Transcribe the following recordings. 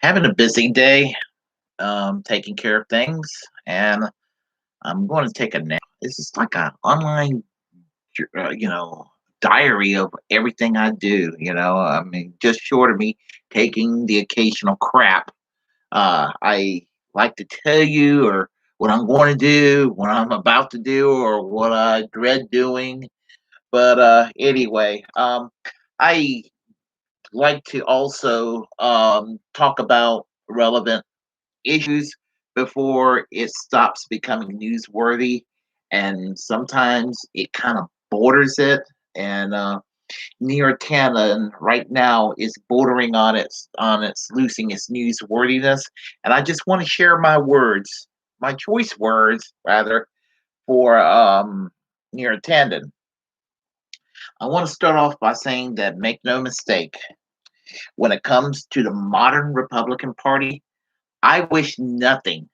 Having a busy day, taking care of things, and I'm going to take a nap. This is like a online, diary of everything I do. I mean, just short of me taking the occasional crap. I like to tell you, or what I'm going to do, what I'm about to do, or what I dread doing. But anyway, I like to also talk about relevant issues before it stops becoming newsworthy, and sometimes it kind of borders it. And Neera Tanden right now is bordering on its losing its newsworthiness. And I just want to share my words, my choice words rather, for Neera Tanden. I want to start off by saying that make no mistake, when it comes to the modern Republican Party, I wish nothing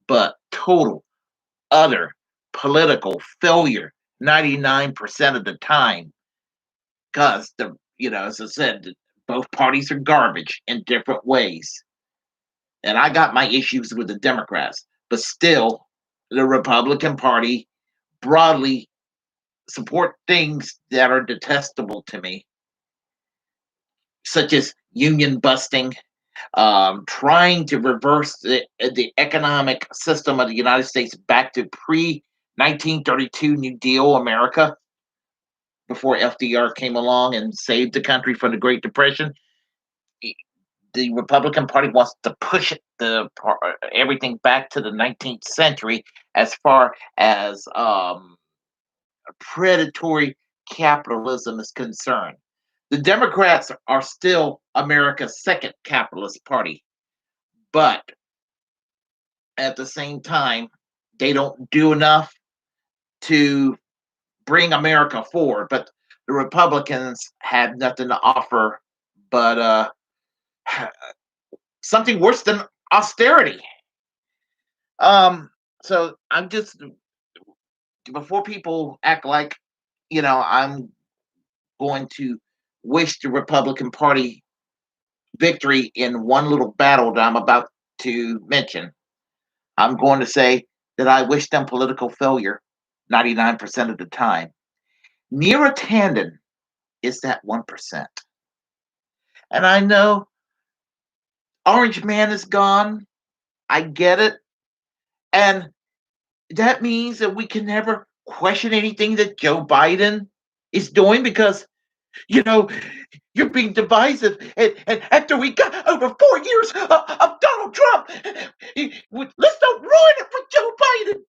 but total, utter political failure 99% of the time. Because as I said, both parties are garbage in different ways. And I got my issues with the Democrats, but still, the Republican Party broadly support things that are detestable to me, such as union busting, trying to reverse the economic system of the United States back to pre 1932 New Deal America, before FDR came along and saved the country from the Great Depression. The Republican Party wants to push everything back to the 19th century as far as predatory capitalism is concerned. The Democrats are still America's second capitalist party, but at the same time, they don't do enough to bring America forward. But the Republicans have nothing to offer but something worse than austerity. So I'm just, before people act like I'm going to wish the Republican Party victory in one little battle that I'm about to mention. I'm going to say that I wish them political failure 99% of the time. Neera Tanden is that 1%. And I know Orange Man is gone. I get it. And that means that we can never question anything that Joe Biden is doing, because, you know, you're being divisive. And after we got over 4 years of Donald Trump, let's don't ruin it for Joe Biden.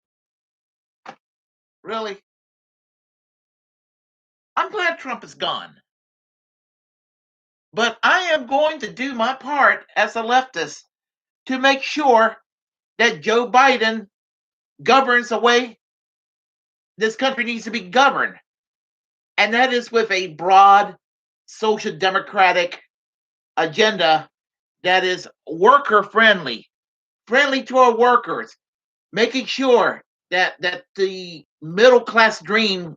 Really? I'm glad Trump is gone. But I am going to do my part as a leftist to make sure that Joe Biden governs the way this country needs to be governed. And that is with a broad social democratic agenda that is worker friendly, friendly to our workers, making sure that the middle class dream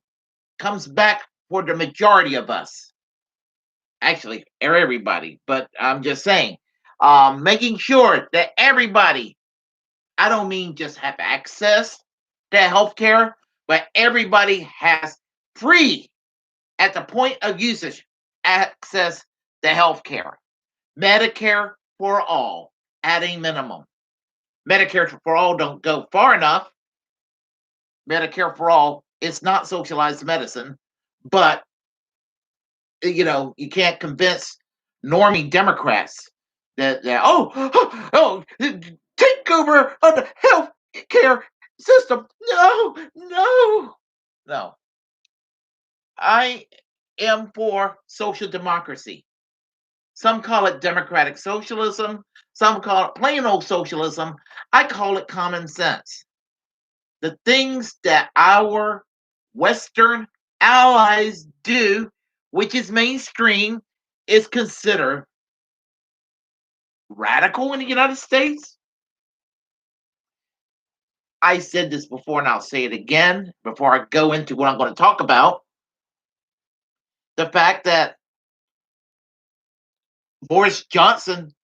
comes back for the majority of us. Actually, everybody, but I'm just saying, making sure that everybody, I don't mean just have access to health care, but everybody has free, at the point of usage, access to health care. Medicare for all at a minimum. Medicare for all don't go far enough. Medicare for all is not socialized medicine, but you can't convince normie Democrats that take over of the health care system. No, no, no. I am for social democracy. Some call it democratic socialism. Some call it plain old socialism. I call it common sense. The things that our Western allies do, which is mainstream, is considered radical in the United States. I said this before and I'll say it again before I go into what I'm going to talk about. The fact that Boris Johnson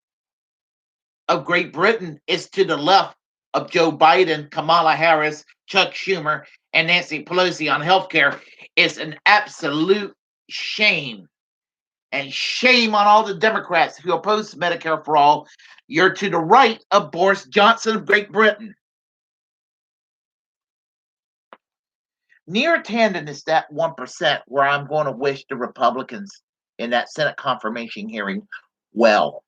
of Great Britain is to the left of Joe Biden, Kamala Harris, Chuck Schumer, and Nancy Pelosi on healthcare is an absolute shame. And shame on all the Democrats who oppose Medicare for all. You're to the right of Boris Johnson of Great Britain. Neera Tanden is that 1% where I'm going to wish the Republicans in that Senate confirmation hearing well.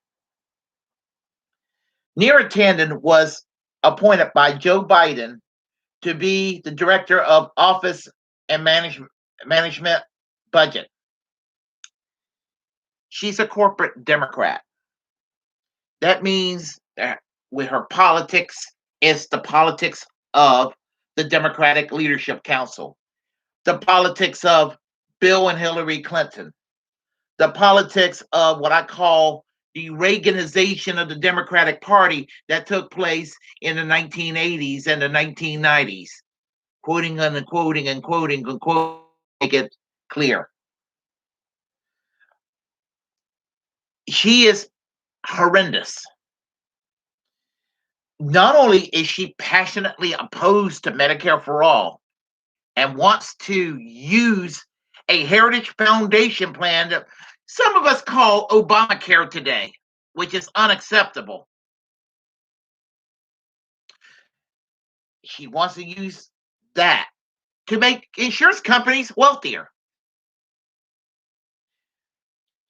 Neera Tanden was appointed by Joe Biden to be the director of office and management budget. She's a corporate Democrat. That means that with her politics, it's the politics of the Democratic Leadership Council, the politics of Bill and Hillary Clinton, the politics of what I call the Reaganization of the Democratic Party that took place in the 1980s and the 1990s. Quoting and quoting and quoting and quoting, make it clear. She is horrendous. Not only is she passionately opposed to Medicare for all and wants to use a Heritage Foundation plan that some of us call Obamacare today, which is unacceptable. She wants to use that to make insurance companies wealthier.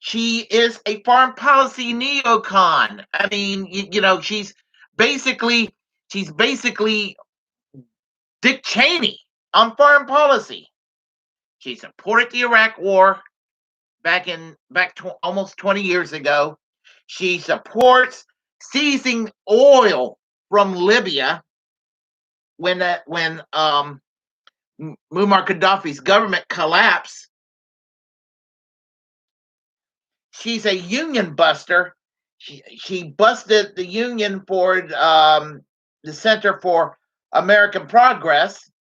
She is a foreign policy neocon. I mean, she's basically Dick Cheney on foreign policy. She supported the Iraq War almost 20 years ago. She supports seizing oil from Libya when Muammar Gaddafi's government collapsed. She's a union buster. She busted the union for the Center for American Progress.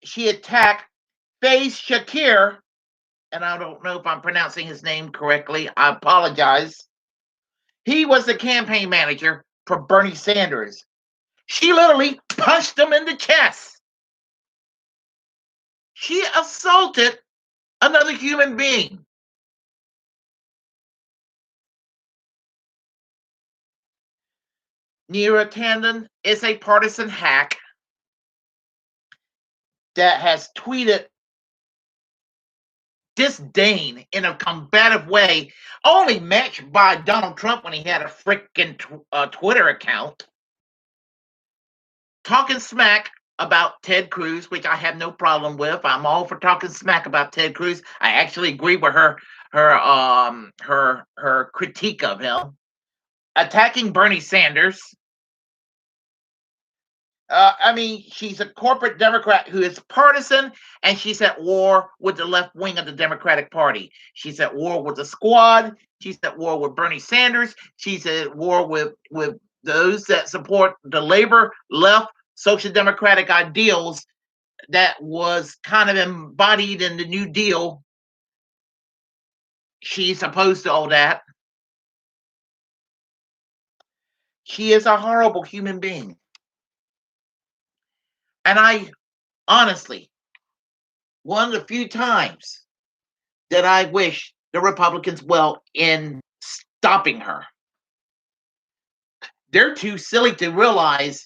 She attacked Faiz Shakir, and I don't know if I'm pronouncing his name correctly. I apologize. He was the campaign manager for Bernie Sanders. She literally punched him in the chest. She assaulted another human being. Neera Tanden is a partisan hack that has tweeted disdain in a combative way, only matched by Donald Trump when he had a freaking Twitter account, talking smack about Ted Cruz, which I have no problem with. I'm all for talking smack about Ted Cruz. I actually agree with her critique of him. Attacking Bernie Sanders. I mean, she's a corporate Democrat who is partisan, and she's at war with the left wing of the Democratic Party. She's at war with the Squad. She's at war with Bernie Sanders. She's at war with those that support the labor, left, social democratic ideals that was kind of embodied in the New Deal. She's opposed to all that. She is a horrible human being. And I honestly, one of the few times that I wish the Republicans well in stopping her. They're too silly to realize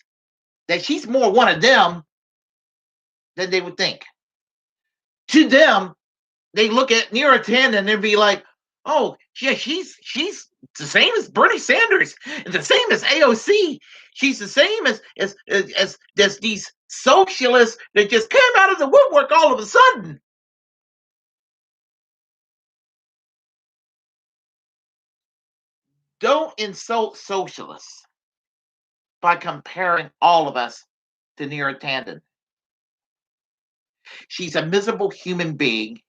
that she's more one of them than they would think. To them, they look at Neera Tanden and they'd be like, oh, yeah, she's the same as Bernie Sanders, the same as AOC. She's the same as these socialists that just came out of the woodwork all of a sudden. Don't insult socialists by comparing all of us to Neera Tanden. She's a miserable human being,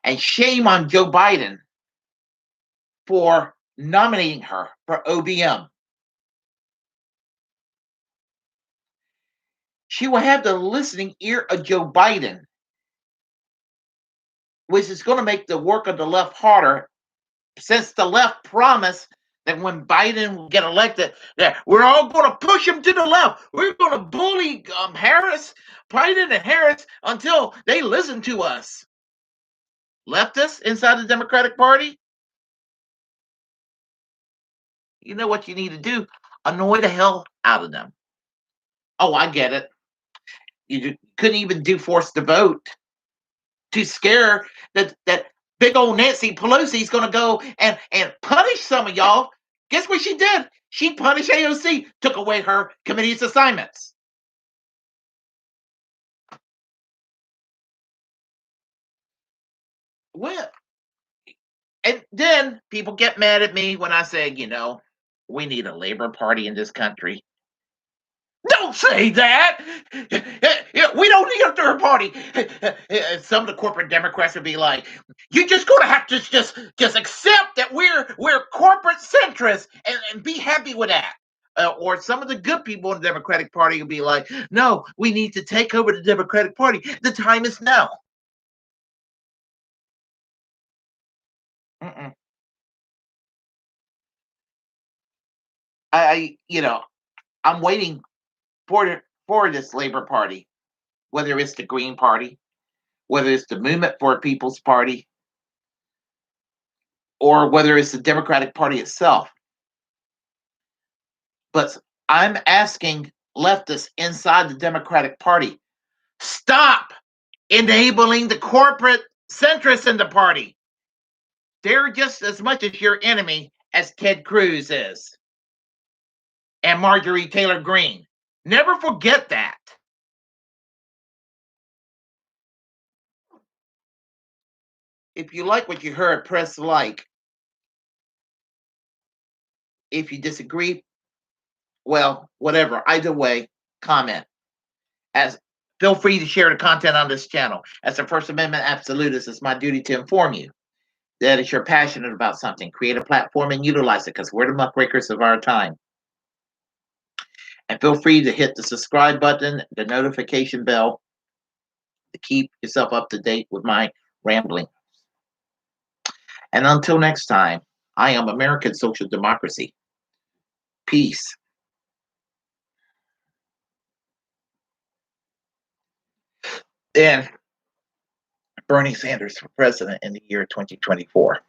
and shame on Joe Biden for nominating her for OBM. She will have the listening ear of Joe Biden, which is going to make the work of the left harder since the left promised that when Biden will get elected, that we're all going to push him to the left. We're going to bully Biden and Harris until they listen to us. Leftists inside the Democratic Party, you know what you need to do? Annoy the hell out of them. Oh, I get it. You couldn't even do force the vote to scare that big old Nancy Pelosi is going to go and punish some of y'all. Guess what she did? She punished AOC, took away her committee's assignments. Well, and then people get mad at me when I say, we need a labor party in this country. Don't say that. We don't need a third party. Some of the corporate Democrats would be like, "You're just going to have to just accept that we're corporate centrists and be happy with that." Or some of the good people in the Democratic Party would be like, "No, we need to take over the Democratic Party. The time is now." Mm-mm. I'm waiting for this Labor Party, whether it's the Green Party, whether it's the Movement for a People's Party, or whether it's the Democratic Party itself. But I'm asking leftists inside the Democratic Party, stop enabling the corporate centrists in the party. They're just as much as your enemy as Ted Cruz is and Marjorie Taylor Greene. Never forget that. If you like what you heard, press like. If you disagree, well, whatever. Either way, comment. As feel free to share the content on this channel. As a First Amendment absolutist, it's my duty to inform you that if you're passionate about something, create a platform and utilize it, because we're the muckrakers of our time. And feel free to hit the subscribe button, the notification bell, to keep yourself up to date with my rambling. And until next time, I am American Social Democracy. Peace. And Bernie Sanders for president in the year 2024.